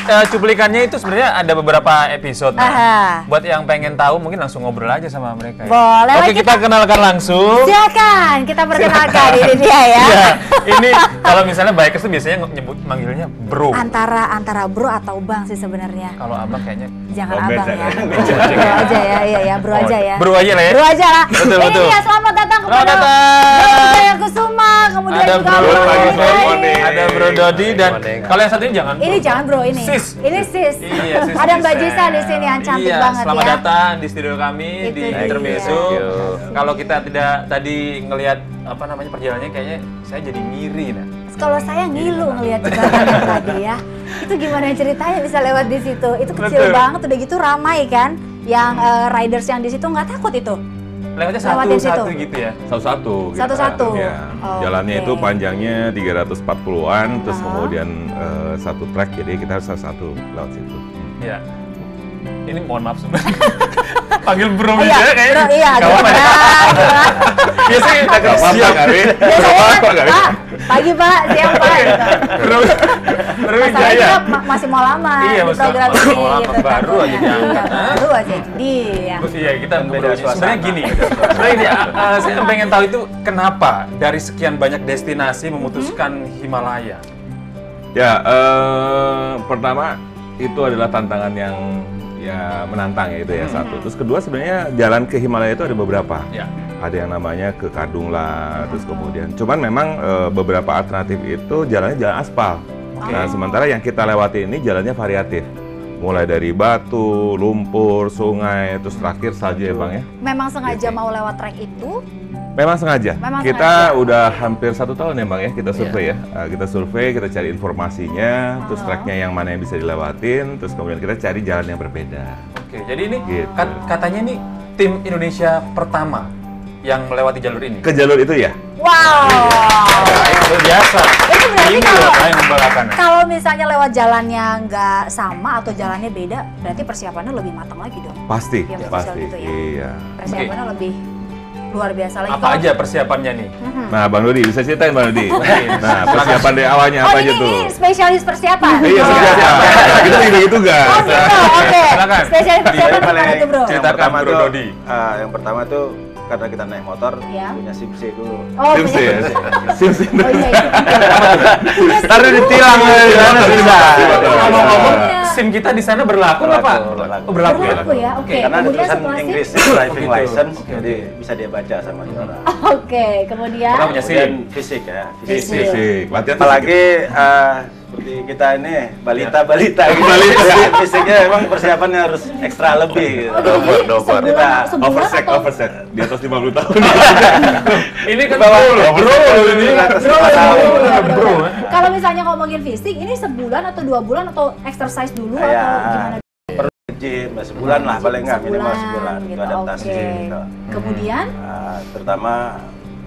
cuplikannya itu sebenarnya ada beberapa episode. Nah, buat yang pengen tahu mungkin langsung ngobrol aja sama mereka. Boleh. Oke, kita kenalkan langsung. Silakan, kita perkenalkan ini dia ya. Iya, ini kalau misalnya bikers tuh biasanya manggilnya bro. Antara bro atau bang sih sebenarnya. Kalau abang kayaknya jangan abang ya. Bro aja ya, bro aja ya. Bro aja lah ya. Bro aja lah. Betul. Ini dia, selamat datang kepada Bro Kusuma, kemudian ada juga Bro Dodi. Ada Bro Dodi dan kalau yang satu ini jangan. Ini jangan bro ini. Sis. Ini sis. Iya, sis. Ada Mbak Jisa di sini yang cantik banget selamat ya. datang di studio kami Itu di dia. Intermezzo. Kalau kita tidak tadi ngelihat perjalanannya kayaknya saya jadi ngiri nah. Kalau saya ngilu ngelihat jembatan tadi ya. Itu gimana ceritanya bisa lewat di situ? Itu kecil banget udah gitu ramai kan. Yang riders yang di situ nggak takut itu. Lewatnya Lewatin satu-satu situ. gitu ya? Satu-satu. Satu-satu? Ya. Oh, Jalannya oke. itu panjangnya 340-an, terus kemudian satu track, jadi kita harus satu lewat situ. Iya. Ini mohon maaf sebenarnya. Panggil bro Iya, aja kayaknya. bro, iya, Gak apa-apa ya? Biasanya Gak apa-apa, siap. Garin. Biasanya kan, Pak, pagi Pak, siang Pak. Gitu. Bro Masalahnya Jaya. masih mau lama Iya, di masih program mau ini. lama, Gitu, baru kan. aja diangkat. Iya, baru aja itu dia. Iya, kita Beda suasana. sebenarnya gini. Sebenarnya gini, saya pengen tahu itu kenapa dari sekian banyak destinasi memutuskan Himalaya? Ya, pertama itu adalah tantangan yang ya menantang ya itu ya satu. Terus kedua sebenarnya jalan ke Himalaya itu ada beberapa. Ya. Ada yang namanya ke Kadung lah, terus kemudian. Cuman memang beberapa alternatif itu jalannya jalan aspal. Nah, sementara yang kita lewati ini jalannya variatif. Mulai dari batu, lumpur, sungai, terus terakhir salju ya Bang ya. Memang sengaja mau lewat trek itu. Memang sengaja. Memang Kita sengaja. udah hampir 1 tahun ya Bang ya kita survei ya. Kita survei, kita cari informasinya, terus tracknya yang mana yang bisa dilewatin, terus kemudian kita cari jalan yang berbeda. Oke, jadi ini Gitu. katanya ini tim Indonesia pertama yang melewati jalur ini. Ke jalur itu ya? Wow. Luar biasa. Itu berarti Ini kalau loh yang membanggakan. kalau misalnya lewat jalannya nggak sama atau jalannya beda, berarti persiapannya lebih matang lagi dong. Pasti, Yang spesial pasti. gitu ya. Iya. Persiapannya lebih luar biasa lagi. Apa aja persiapannya nih? Nah, Bang Dodi bisa ceritain Bang Dodi. Nah, persiapan dari awalnya Oh apa aja ini tuh? spesialis persiapan. Iya, Oh. persiapan. Kita bagi tugas. Oh gitu, oke. Silakan. Spesialis persiapan Jadi apa itu bro? cerita- yang pertama Bro tuh, Dodi. yang pertama tuh karena kita naik motor Ya. punya SIM C dulu. Oh Sims punya. ya? Sims. Oh iya iya. Taruh ditilang di sana bisa. Ngomong-ngomong, SIM kita di sana berlaku nggak Pak? Berlaku. Oh, berlaku ya? Berlaku ya, oke. Karena ada Kemudian tulisan setelah SIM? Inggris driving gitu. license, Oke, jadi bisa dia baca sama orang. Oke, kemudian. Pernah punya SIM? Kemudian fisik ya, fisik. Fisik. Latihan Apalagi seperti kita ini balita-balita gitu. Balita. Jadi fisiknya emang persiapannya harus ekstra lebih gitu. Oh, jadi Doper. sebulan overset, atau overset. Di atas 50 tahun. Ini kan Bawah bro ini. Bro, Iya, Bro. kalau misalnya ngomongin fisik, ini sebulan atau 2 bulan atau exercise dulu Ya. atau gimana? Gym, sebulan lah paling nggak minimal sebulan gitu, itu adaptasi. oke. Gitu. Kemudian, Terutama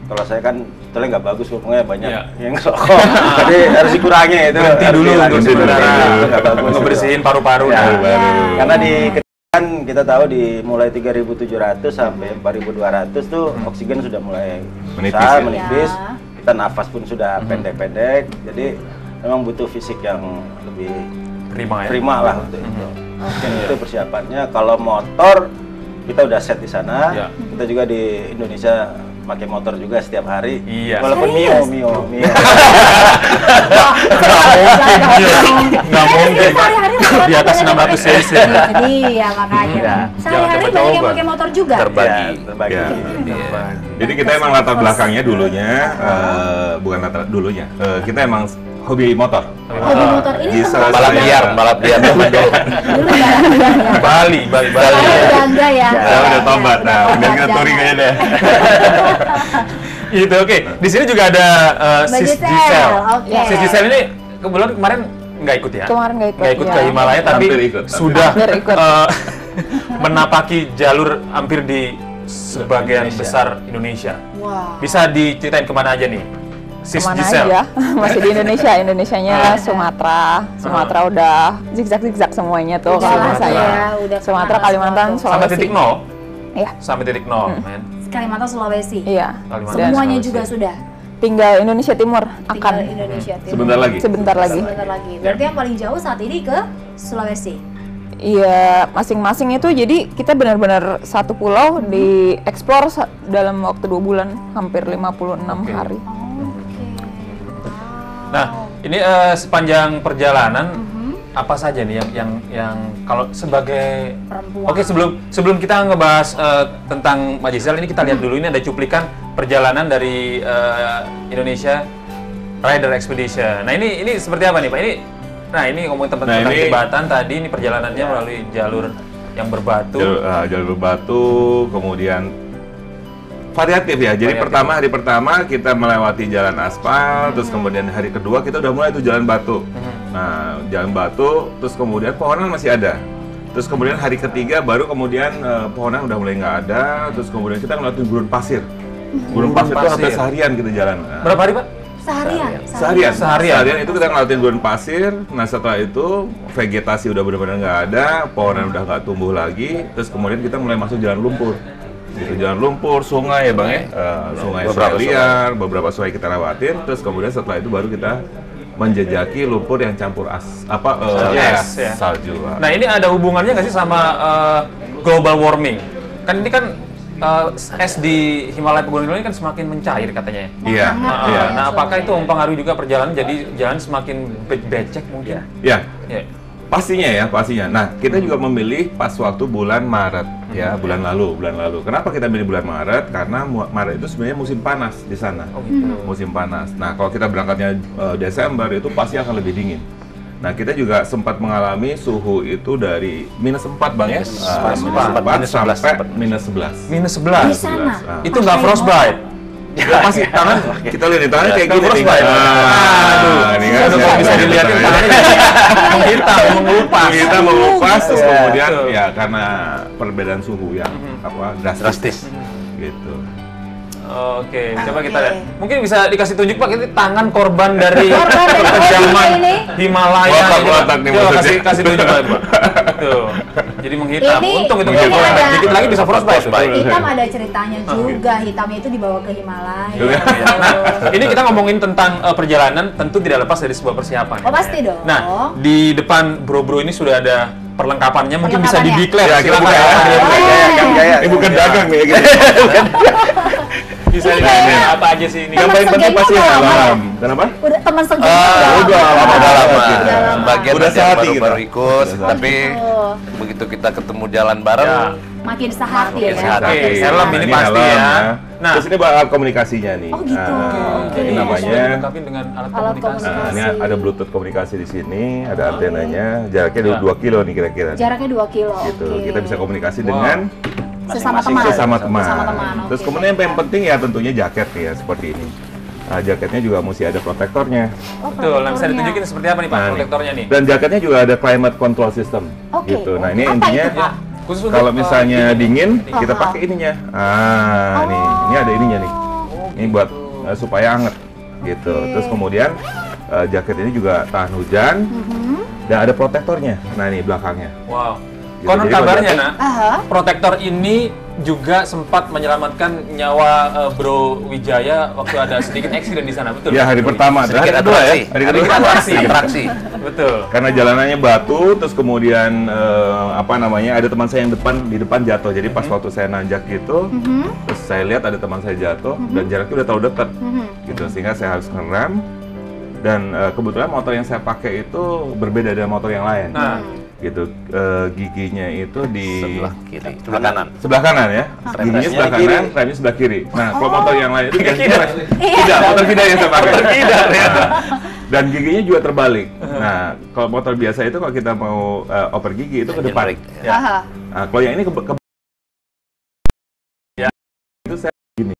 kalau saya kan sebetulnya nggak bagus ngomongnya banyak Iya. yang ngerokok, jadi harus dikurangi itu. Berhenti harus dulu dihilangin untuk dulu. sementara. Itu nggak bagus. Ngebersihin paru-paru. Ya. Nah. Karena di kan kita tahu di mulai 3.700 sampai 4.200 tuh oksigen sudah mulai Menipis besar, ya? menipis. Ya. Kita nafas pun sudah pendek-pendek, jadi memang butuh fisik yang lebih prima lah untuk itu. Mungkin itu persiapannya. Kalau motor kita udah set di sana. Ya. Kita juga di Indonesia pakai motor juga setiap hari. Iya. Walaupun Serius? Mio. Nggak mungkin. sehari-hari Di atas 600 cc. Iya, makanya. Iya. Sehari-hari Jangan banyak yang coba-coba. pakai motor juga. Terbagi. Ya. Iya. Jadi kita emang latar belakangnya dulunya, bukan latar dulunya. Kita emang hobi motor. Hobi motor ini Bisa termasuk balap yang- liar, dulu jalan-jalan ya. Bali. Bangga ya. Ya udah tobat, nah biar kita touring aja deh. Gitu, oke. Di sini juga ada Mbak Sis Giselle, Giselle. oke. Sis Giselle ini kebetulan kemarin nggak ikut ya? Kemarin nggak ikut, Nggak ikut ya. ke Himalaya, tapi Hampir ikut. sudah Hampir ikut. menapaki jalur hampir di sebagian Indonesia. besar Indonesia. Wow. Bisa diceritain kemana aja nih? Sis Kemana Giselle. aja? Masih di Indonesia. Indonesianya Sumatera udah zigzag semuanya tuh kalau Sumatera. saya. Ya, udah Sumatera, kemana Kalimantan, semua tuh. Sampai Sulawesi. titik nol? Iya. Sampai titik nol, men. Kalimantan, Sulawesi. Iya. Kalimantan, Semuanya Sulawesi. juga sudah. tinggal Indonesia Timur akan Indonesia Timur. Sebentar lagi. sebentar lagi. Sebentar lagi. Berarti yang paling jauh saat ini ke Sulawesi. Iya, masing-masing itu jadi kita benar-benar satu pulau dieksplor dalam waktu 2 bulan, hampir 56 hari. Oke. Nah, ini sepanjang perjalanan apa saja nih yang kalau sebagai Perempuan. Oke, sebelum kita ngebahas tentang Mbak Gisel, ini kita lihat dulu, ini ada cuplikan perjalanan dari Indonesia Rider Expedition. Nah, ini seperti apa nih, Pak? Ini ngomongin tentang jembatan tadi, ini perjalanannya melalui jalur yang berbatu. Jalur berbatu, kemudian variatif ya. Jadi hari pertama kita melewati jalan aspal, terus kemudian hari kedua kita udah mulai tuh jalan batu. Nah, jalan batu, terus kemudian pohonan masih ada. Terus kemudian hari ketiga baru kemudian pohonan udah mulai nggak ada. Terus kemudian kita ngelewatin gurun pasir. Gurun pasir itu sampai seharian kita jalan. Berapa hari, Pak? Seharian itu kita ngelewatin gurun pasir. Nah, setelah itu vegetasi udah benar-benar nggak ada, pohonan udah nggak tumbuh lagi. Terus kemudian kita mulai masuk jalan lumpur. Gitu, jalan lumpur, sungai ya Bang ya. Sungai liar, beberapa sungai kita lewatin. Terus kemudian setelah itu baru kita menjejaki lumpur yang campur salju. Nah, ini ada hubungannya nggak sih sama global warming? Kan ini kan es di Himalaya pegunungan ini kan semakin mencair katanya. Iya. Nah, apakah itu mempengaruhi juga perjalanan jadi jalan semakin becek mungkin? Iya. Pastinya. Nah, kita juga memilih pas waktu bulan Maret ya, bulan lalu. Kenapa kita milih bulan Maret? Karena Maret itu sebenarnya musim panas di sana. Oh, gitu. Musim panas. Nah, kalau kita berangkatnya Desember itu pasti akan lebih dingin. Nah, kita juga sempat mengalami suhu itu dari -4 Bang ya. -4 sampai -11. Di sana? Itu nggak frostbite? Ya pasti tangan, kita lihat di tangannya kayak gini nih. Ini kan bisa dilihat tangannya kita mengupas terus kemudian ya karena perbedaan suhu yang drastis gitu. Oke, coba kita lihat. Mungkin bisa dikasih tunjuk Pak, ini tangan korban dari kekejaman Himalaya. Kasih tunjuk Pak. Tuh. Jadi menghitam. Untung itu nggak frostbite. Dikit lagi bisa frostbite. Hitam ada ceritanya juga. Hitamnya itu dibawa ke Himalaya. Nah, ini kita ngomongin tentang perjalanan, tentu tidak lepas dari sebuah persiapan. Oh, pasti dong. Nah, di depan bro-bro ini sudah ada perlengkapannya, mungkin bisa dideklar. Ya, kita buka ya. Ini bukan dagang nih gitu. Bisa dilihat apa aja sih ini. Yang paling penting pasti alam. Kenapa? Udah teman sejarah. Udah lama. Sebagian Udah sehati kita. baru ikut, tapi begitu kita ketemu jalan bareng, makin sehati ya. Helm ini pasti ya. Nah, terus ini alat komunikasinya nih. Oh gitu. Jadi namanya dilengkapi dengan alat komunikasi. Ini ada Bluetooth komunikasi di sini, ada antenanya, jaraknya 2 kilo nih kira-kira. Jaraknya 2 kilo. Gitu. Kita bisa komunikasi dengan sesama teman. Terus kemudian yang penting ya tentunya jaket ya seperti ini. Nah, jaketnya juga mesti ada protektornya. Betul, nah, bisa ditunjukin seperti apa nih Pak protektornya nih? Dan jaketnya juga ada climate control system. Gitu. Nah, ini intinya kalau misalnya dingin kita pakai ininya. Ini ada ininya nih. Ini buat supaya anget gitu. Terus kemudian jaket ini juga tahan hujan dan ada protektornya. Nah, ini belakangnya. Wow. Gitu. Konon kabarnya, protektor ini juga sempat menyelamatkan nyawa Bro Wijaya waktu ada sedikit eksiden di sana, betul? Ya, hari pertama. sedikit Hari kedua ya. atraksi. Hari kedua Atraksi. Betul. Karena jalanannya batu, terus kemudian ada teman saya yang di depan jatuh. Jadi pas waktu saya nanjak gitu, terus saya lihat ada teman saya jatuh dan jaraknya udah terlalu dekat, gitu sehingga saya harus ngerem. Dan kebetulan motor yang saya pakai itu berbeda dari motor yang lain. Gitu, giginya itu di Sebelah kiri, sebelah sebelah kanan. kanan ya. Giginya sebelah kanan, remnya sebelah kiri. Nah, kalau motor yang lain itu tidak, motor kidal yang saya pakai. Dan giginya juga terbalik. Nah, kalau motor biasa itu kalau kita mau oper gigi itu ke depan. Nah, kalau yang ini ke itu saya gini.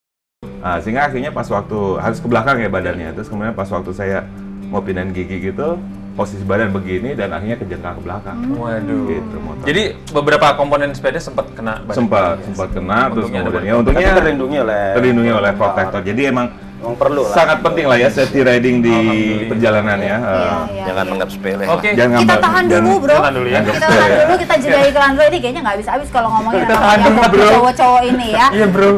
Nah, sehingga akhirnya pas waktu harus ke belakang ya badannya. Terus kemudian pas waktu saya mau pindahin gigi gitu, posisi badan begini dan akhirnya kejengkang ke belakang. Waduh. Gitu, motor. Jadi beberapa komponen sepeda sempat kena badan. Sempat kena, terus kemudian Untungnya terlindungi oleh protektor. Jadi emang perlu lah. sangat penting lah ya safety riding di perjalanan ya. Jangan menganggap sepele. Oke. Kita tahan dulu, Bro. Tahan dulu ya. Kita tahan dulu, kita jeda iklan dulu. Ini kayaknya nggak habis-habis kalau ngomongin Kita tahan dulu, Bro. cowok-cowok ini ya. Iya, Bro.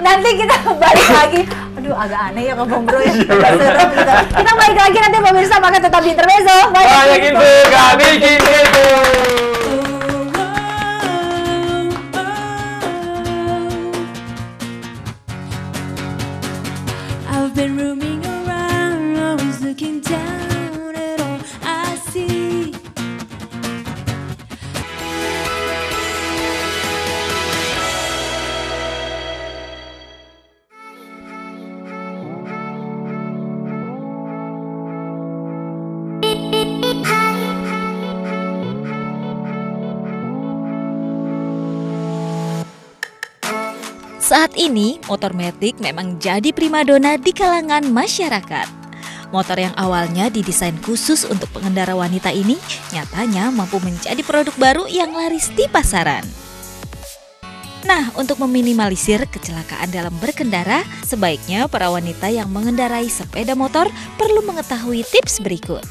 Nanti kita balik lagi. Aduh, agak aneh ya Bang Bro ya. Agak serem gitu. Kita balik lagi nanti pemirsa, maka tetap di Intermezzo. Banyak info, gak bikin itu. I've been roaming around, always looking down at all I see. Saat ini, motor metik memang jadi primadona di kalangan masyarakat. Motor yang awalnya didesain khusus untuk pengendara wanita ini nyatanya mampu menjadi produk baru yang laris di pasaran. Nah, untuk meminimalisir kecelakaan dalam berkendara, sebaiknya para wanita yang mengendarai sepeda motor perlu mengetahui tips berikut.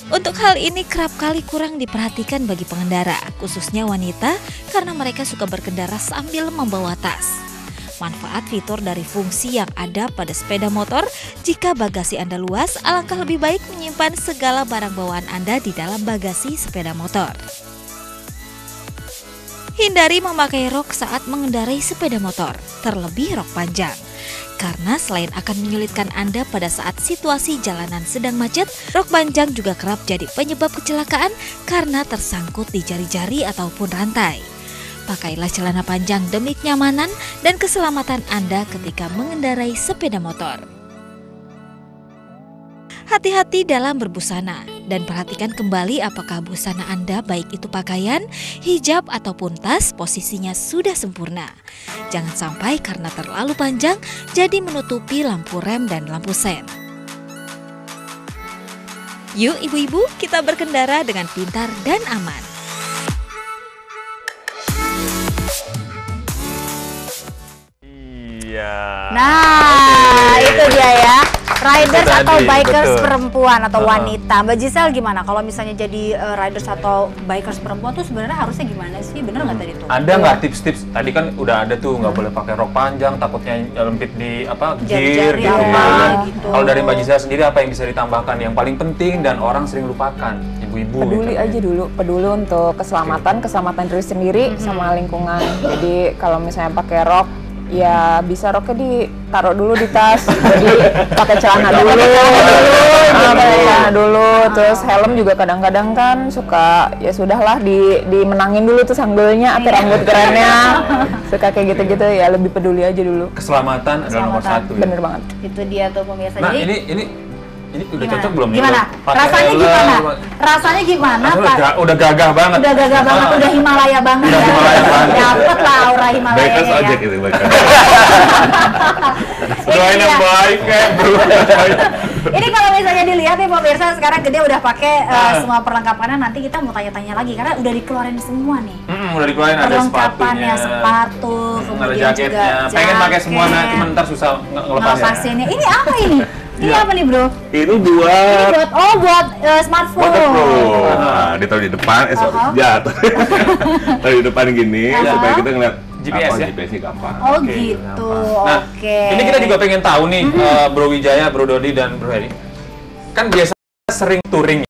Untuk hal ini kerap kali kurang diperhatikan bagi pengendara, khususnya wanita, karena mereka suka berkendara sambil membawa tas. Manfaat fitur dari fungsi yang ada pada sepeda motor, jika bagasi Anda luas, alangkah lebih baik menyimpan segala barang bawaan Anda di dalam bagasi sepeda motor. Hindari memakai rok saat mengendarai sepeda motor, terlebih rok panjang. Karena selain akan menyulitkan Anda pada saat situasi jalanan sedang macet, rok panjang juga kerap jadi penyebab kecelakaan karena tersangkut di jari-jari ataupun rantai. Pakailah celana panjang demi kenyamanan dan keselamatan Anda ketika mengendarai sepeda motor. Hati-hati dalam berbusana dan perhatikan kembali apakah busana Anda baik itu pakaian, hijab ataupun tas posisinya sudah sempurna. Jangan sampai karena terlalu panjang jadi menutupi lampu rem dan lampu sen. Yuk ibu-ibu, kita berkendara dengan pintar dan aman. Iya. Nah, itu dia ya. Riders Itu atau tadi, bikers betul. perempuan atau wanita. Mbak Gisel gimana? Kalau misalnya jadi riders atau bikers perempuan tuh sebenarnya harusnya gimana sih? Bener nggak tadi tuh? Ada nggak tips-tips? Tadi kan udah ada tuh, nggak boleh pakai rok panjang, takutnya lempit di apa gear Jari-jari gitu. apa, Ya. gitu. Kalau dari Mbak Gisel sendiri apa yang bisa ditambahkan? Yang paling penting dan orang sering lupakan, ibu-ibu. Peduli gitu. aja dulu, peduli untuk keselamatan diri sendiri sama lingkungan. Jadi kalau misalnya pakai rok, ya bisa roknya ditaruh dulu di tas, jadi pakai celana dulu, pakai celana dulu, terus helm juga kadang-kadang kan suka ya sudahlah dimenangin dulu tuh sanggulnya atau rambut kerennya, suka kayak gitu-gitu ya, lebih peduli aja dulu. Keselamatan adalah nomor satu. Ya. Bener banget. Itu dia tuh pemirsa. Nah Jadi ini udah gimana? cocok belum nih? Gimana? Pakai Rasanya helm, gimana? Rasanya gimana, Pak? Udah gagah banget. Udah gagah banget, udah Himalaya banget Udah ya. Himalaya banget. Dapet lah aura Himalaya Bikers ya. ojek itu, bikers. Doain yang baik kayak bro. Ini kalau misalnya dilihat nih pemirsa, sekarang Gede udah pakai semua perlengkapannya. Nanti kita mau tanya-tanya lagi karena udah dikeluarin semua nih. Udah dikeluarin, ada Perlengkapannya, sepatunya, sepatu, ada kemudian jaketnya. juga Pengen pakai semua, jaket, nah, cuman ntar susah ngelepasnya. ngelepasinnya. Ini apa ini? Ini apa nih bro? Ini Ini buat buat smartphone. waterproof. Nah, ditaruh di depan, jatuh. Taruh di depan gini, supaya kita ngeliat GPS ya? GPS-nya gampang. Oh Oke, gitu, Nah, oke. ini kita juga pengen tahu nih, Bro Wijaya, Bro Dodi, dan Bro Heri. Kan biasanya sering touring,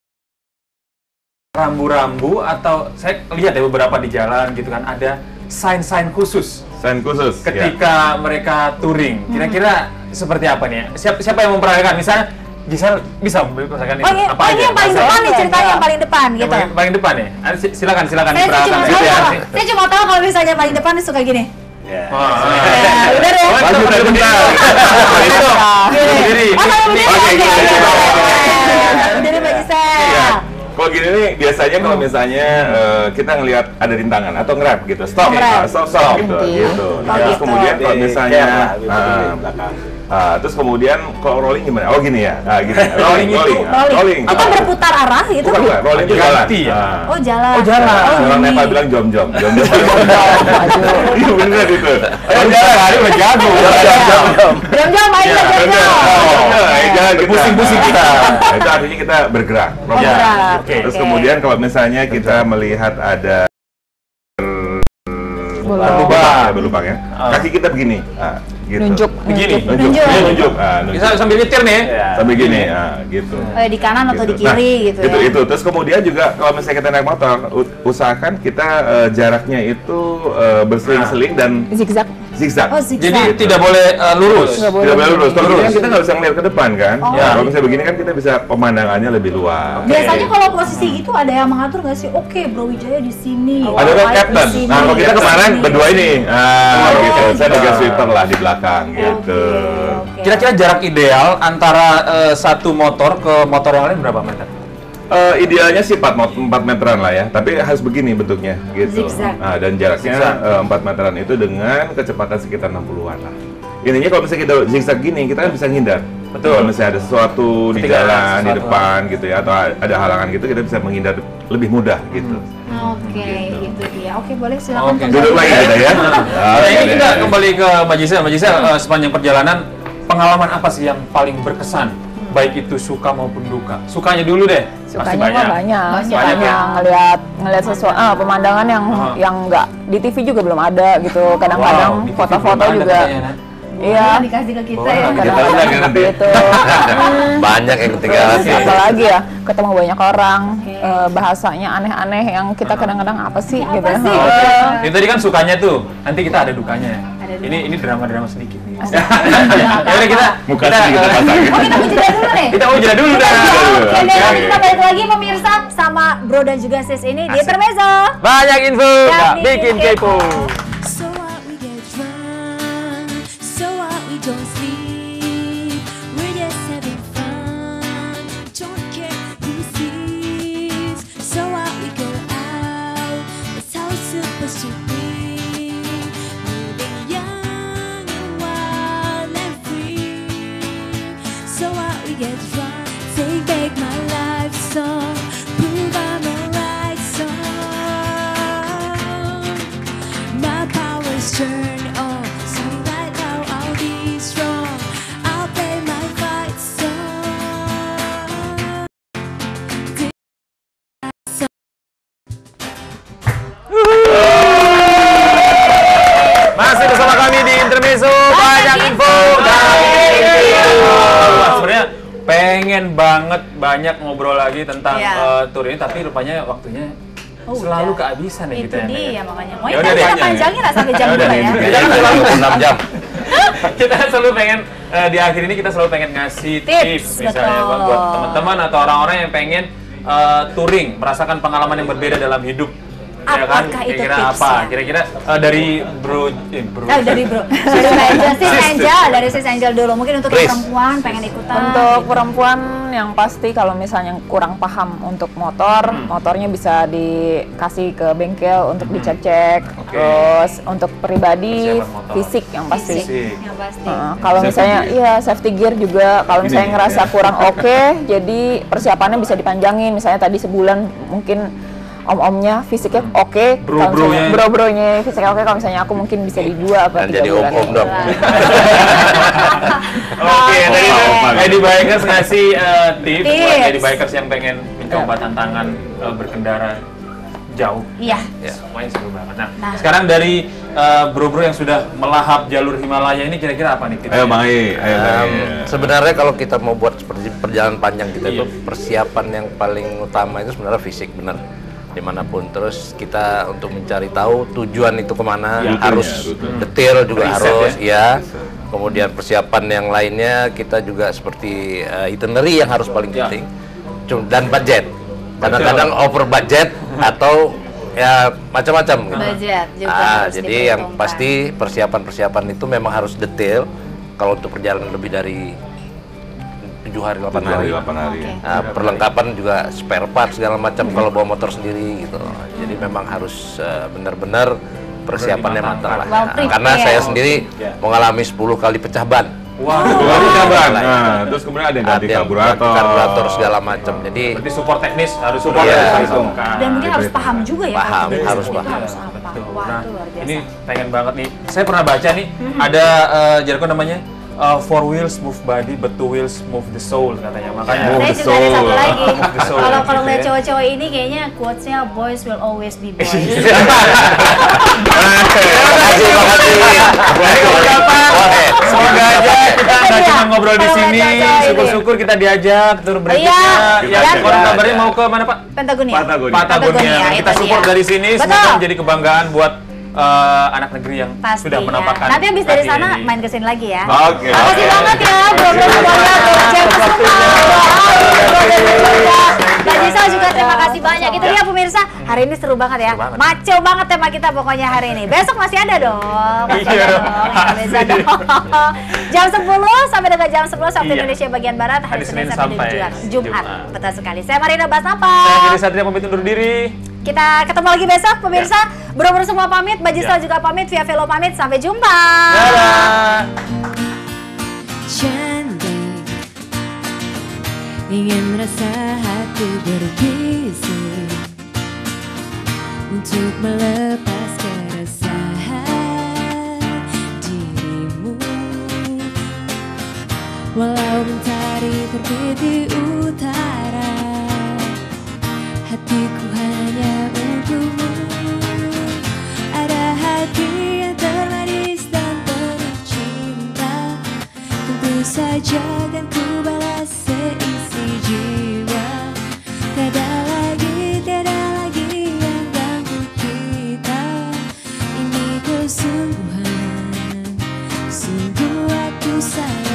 rambu-rambu atau saya lihat ya beberapa di jalan gitu kan, ada sign-sign khusus Sign khusus. ya. ketika mereka touring. Kira-kira seperti apa nih? Siapa yang memperagakan? Misalnya, bisa memperagakan itu? Oh, ini, Apa oh, ini aja? yang paling Masa- depan nih ceritanya, yang paling depan Yang gitu. paling depan ya? Silakan Saya cuma diperagakan. tahu, Gitu ya. saya cuma tahu kalau misalnya paling depan nih suka gini. Ya. Ya, udah deh. Maju dari bentar. Itu. Berdiri. Oh, kalau begini, Oke, oke, gitu. oke. Jadi Mbak Gisel. Iya. Kalau gini nih biasanya kalau misalnya kita ngelihat ada rintangan atau nge-rap gitu, stop, Nge-rap. stop gitu, gitu. Oh, Terus gitu. kemudian kalau Di misalnya, care lah, di belakang. terus kemudian kalau rolling gimana? Oh gini ya, gini. Rolling itu, rolling. Kita berputar arah gitu. Bukan, bukan, rolling itu jalan. Ganti ya? Oh jalan. Oh, jalan. Oh, Orang gini. Nepal bilang jom-jom. Iya bener itu. Oh, jalan hari udah jago. Jam-jam main Iya, jam-jam. Pusing-pusing kita. Itu artinya kita bergerak. bergerak. Oke. Terus kemudian kalau misalnya kita melihat ada Berlubang. berlubang ya, kaki kita begini. gitu. Nunjuk. Begini. Nunjuk. Bisa sambil nyetir nih. Sampai gini, gitu. Di kanan atau di Gitu. kiri gitu ya. Itu. Terus kemudian juga kalau misalnya kita naik motor, usahakan kita jaraknya itu berseling-seling dan Zigzag. zigzag. Oh, zigzag. Jadi tidak boleh lurus. Nggak boleh. Tidak boleh lurus. Kalau Lurus. begini kan kita nggak bisa ngeliat ke depan kan. Oh. Kalau misalnya begini kan kita bisa pemandangannya lebih luas. Biasanya kalau posisi gitu ada yang mengatur nggak sih? Oke, Bro Wijaya di sini. Ada kan White captain. di sini, Nah, kalau kita di kemarin sini. berdua ini, gitu. Saya bagian Nah. sweeper lah di belakang, gitu. Oke. Kira-kira jarak ideal antara satu motor ke motor yang lain berapa meter? Idealnya sih 4 meteran lah ya, tapi harus begini bentuknya, gitu. Zigzag. Nah, dan jaraknya Zigzag. 4 meteran itu dengan kecepatan sekitar 60-an lah. Intinya kalau misalnya kita zigzag gini, kita kan bisa menghindar. Betul. Kalau misalnya ada sesuatu di Ketika ada jalan, di sesuatu. depan gitu ya, atau ada halangan gitu, kita bisa menghindar lebih mudah gitu. Oke, itu dia. Oke, boleh silakan. Oke. Kang Duduk Sandi. lagi kita ya. Nah, ini kita kembali ke Mbak Gisel. Mbak Gisel, sepanjang perjalanan, pengalaman apa sih yang paling berkesan? Baik itu suka maupun duka. Sukanya dulu deh. Pasti Sukanya mah banyak. Banyak ya? Ngelihat sesuatu pemandangan yang nggak di TV juga belum ada gitu. Wow, Kadang-kadang di TV foto-foto belum ada juga. katanya, Nak. Iya. Dikasih ke kita Boleh. ya. Kita Kadang-kadang lihat nanti. seperti itu. Banyak yang ketinggalan sih. Apalagi ya ketemu banyak orang, bahasanya aneh-aneh yang kita kadang-kadang apa sih gitu. Apa sih? Oke. Ini tadi kan sukanya tuh. Nanti kita ada dukanya. Ini drama-drama sedikit nih. Ya udah kita Muka sih kita pasang. Oh, kita mau jeda dulu nih. Kita mau jeda dulu dah. Oke, Oke. dan kita balik lagi pemirsa sama Bro dan juga Sis ini di Intermezzo. Banyak info, Yang nggak bikin kepo. So what we get drunk, so what we don't sleep, we're just having fun, don't care who sees. So what we go out, that's how it's supposed to be, living young and wild and free. So what we get drunk, take back my life song, prove I'm a right song. My power's turned on, so right now I'll be strong. I'll play my fight song. Masih bersama kami di Intermezzo, banyak info dan Wah, sebenarnya pengen banget banyak ngobrol lagi tentang Iya. tur ini, tapi rupanya waktunya Oh, selalu udah. kehabisan ya Itu kita. dia makanya. Mau Ya udah kita deh. panjangin lah sampai jam Ya udah 2 deh. ya. Kita kan selalu 6 jam. kita selalu pengen di akhir ini kita selalu pengen ngasih tips misalnya betul. buat teman-teman atau orang-orang yang pengen touring, merasakan pengalaman yang berbeda dalam hidup. Ya kan? Apakah itu Kira-kira tipsnya? apa? Kira-kira dari Bro Dari Bro. Sis Angel, dari Sis Angel dulu. Mungkin untuk yang Please. perempuan pengen ikutan. Untuk perempuan yang pasti kalau misalnya kurang paham untuk motor, motornya bisa dikasih ke bengkel untuk dicek-cek. Oke. Terus untuk pribadi, Persiapan motor. fisik yang pasti. Fisik. Yang pasti. Kalau Safety misalnya gear. iya safety gear juga kalau Ini misalnya nih, ngerasa ya. kurang oke, jadi persiapannya bisa dipanjangin. Misalnya tadi sebulan mungkin om-omnya fisiknya oke, kalau Bro-bronya. misalnya bro-bronya fisiknya oke, kalau misalnya aku mungkin bisa di 2 apa Dan 3 jadi bulan. om-om dong. Oke, tadi Oh, Lady Bikers ngasih tips buat Tips. Lady Bikers yang pengen mencoba tantangan berkendara jauh. Iya. Ya, semuanya seru banget. Nah, Nah. sekarang dari bro-bro yang sudah melahap jalur Himalaya ini kira-kira apa nih? Ayo Bang Ai, ayo Bang Ai. Sebenarnya kalau kita mau buat seperti perjalanan panjang kita itu persiapan yang paling utama itu sebenarnya fisik, benar, dimanapun. Terus kita untuk mencari tahu tujuan itu kemana Ya, harus rutenya. detail juga Riset harus ya. Kemudian persiapan yang lainnya kita juga seperti itinerary yang harus paling Ya. penting. Dan budget. Kadang-kadang over budget atau ya macam-macam gitu. Budget juga harus Jadi yang diperhitungkan. pasti persiapan-persiapan itu memang harus detail. Kalau untuk perjalanan lebih dari 7 hari 8 hari. 8 hari. Oke. Nah, perlengkapan juga spare part segala macam kalau bawa motor sendiri gitu. Jadi memang harus benar-benar persiapannya matang lah. Well Nah, prepared. karena saya sendiri mengalami 10 kali pecah ban. Wah, Baru kabar. Nah, Nah, terus kemudian ada yang ganti Ada yang karburator. karburator segala macam. Jadi berarti support teknis harus support Iya. harus diperhitungkan. Dan mungkin harus paham juga ya. Paham, kalau harus itu paham. harus apa. Betul. Wah, Nah, itu luar biasa. ini pengen banget nih. Saya pernah baca nih ada jargon namanya four wheels move body, but two wheels move the soul katanya. Makanya Move Saya the juga ada satu soul. lagi. Move the soul, Kalau gitu ngeliat ya. cowok-cowok ini kayaknya quotes-nya boys will always be boys. Semoga aja kita nggak Iya. cuma ngobrol di Kalau sini, ngeliat cowok ini. syukur-syukur kita diajak tur berikutnya. Iya. Ya, Dan- konon kabarnya mau ke mana Pak? Pentagonia. Patagonia. Patagonia. Patagonia, Kita itu support dia. dari sini, Betul. semoga menjadi kebanggaan buat anak negeri yang Pastinya. sudah menampakkan. Nanti habis dari hati sana ini. main kesini lagi ya. Oke. Makasih banget ya, bro-bro semuanya, bro James semua, Mbak Gisel juga terima kasih banyak. Itu dia pemirsa, hari ini seru banget ya. Seru banget. Maco banget tema kita pokoknya hari ini. Besok masih ada dong. Masih Iya, ada dong. Ya, pasti. besok dong. Jam 10 sampai dengan jam 10 waktu Iya. Indonesia bagian Barat, hari Hari Senin Senin sampai sampai dengan Jumat. Jumat. Betul sekali. Saya Marina Basnapa. Saya Kiri Satria pamit undur diri. Kita ketemu lagi besok pemirsa. Bro-bro semua pamit, Mbak Gisel Ya. juga pamit, Via Velo pamit. Sampai jumpa. Dadah. Cantik, ingin merasa hati berbisik untuk melepas keresahan dirimu. Walau mentari terbit di utara, hatiku hanya untukmu. Ada hati yang termanis dan penuh cinta, tentu saja kan ku balas seisi jiwa. Tiada lagi yang ganggu kita. Ini kesungguhan, sungguh aku sayang.